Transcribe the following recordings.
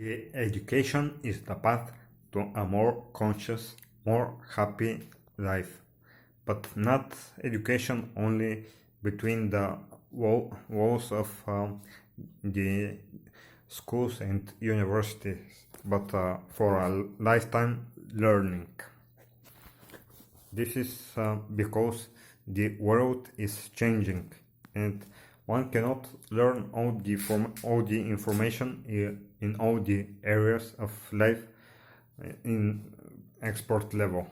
Education is the path to a more conscious, more happy life, but not education only between the walls of the schools and universities, but for a lifetime learning. This is because the world is changing, and one cannot learn all the information in all the areas of life in expert level.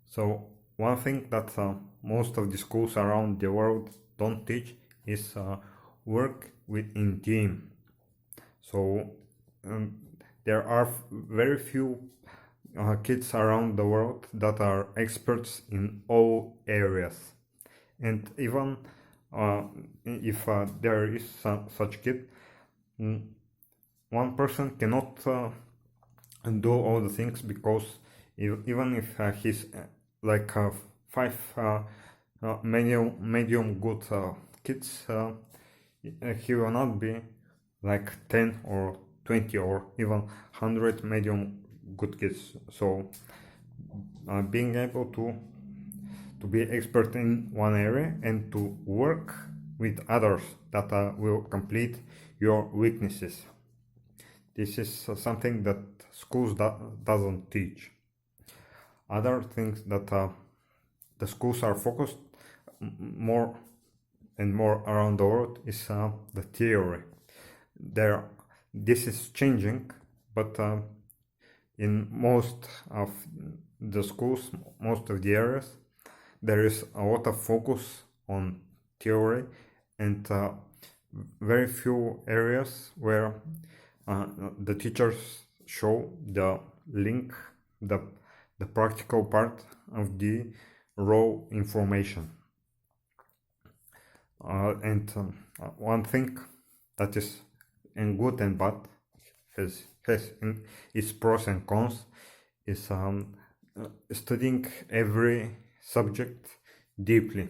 So one thing that most of the schools around the world don't teach is work in team. So there are very few kids around the world that are experts in all areas, and even if there is such kid, one person cannot do all the things, because even if he's like five medium good kids, he will not be like 10 or 20 or even 100 medium good kids. So being able to be expert in one area and to work with others that will complete your weaknesses. This is something that schools doesn't teach. Other things that the schools are focused more and more around the world is the theory. This is changing, but in most of the schools, most of the areas, there is a lot of focus on theory, and very few areas where the teachers show the link, the practical part of the raw information. And one thing that is in good and bad, has its pros and cons, is studying every subject deeply.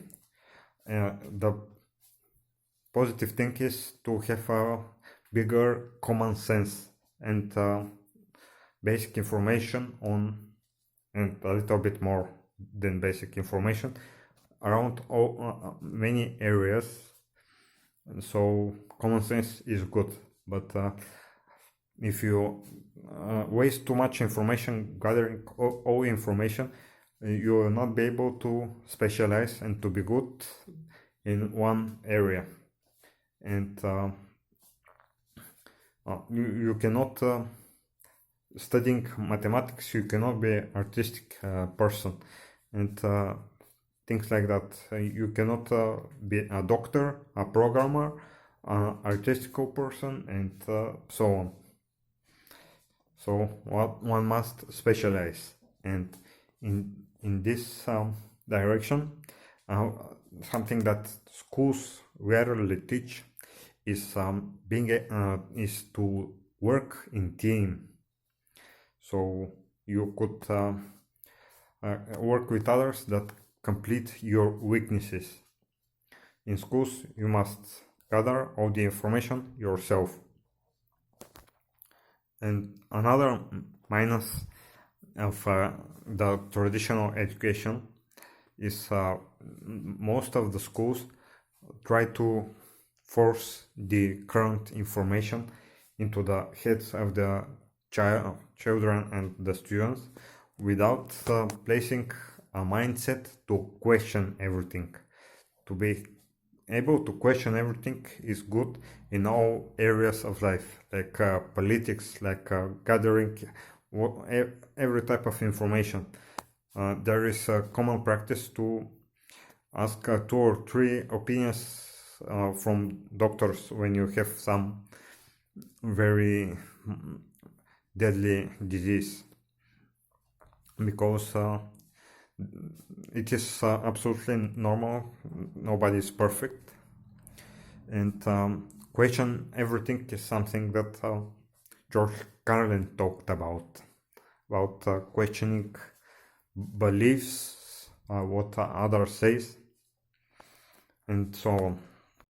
The positive thing is to have a bigger common sense and basic information on, and a little bit more than basic information around many areas. So common sense is good, but if you waste too much information gathering all information, you will not be able to specialize and to be good in one area. And you cannot studying mathematics, you cannot be an artistic person, and things like that. You cannot be a doctor, a programmer, artistical person, and so on. So one must specialize, and in this direction, something that schools rarely teach is is to work in team. So you could work with others that complete your weaknesses. In schools, you must gather all the information yourself. And another minus of the traditional education is most of the schools try to force the current information into the heads of the children and the students, without placing a mindset to question everything. To be able to question everything is good in all areas of life, like politics, like gathering every type of information. There is a common practice to ask 2 or 3 opinions from doctors when you have some very deadly disease, because it is absolutely normal. Nobody is perfect, and question everything is something that George Carlin talked about questioning beliefs, what others says, and so on.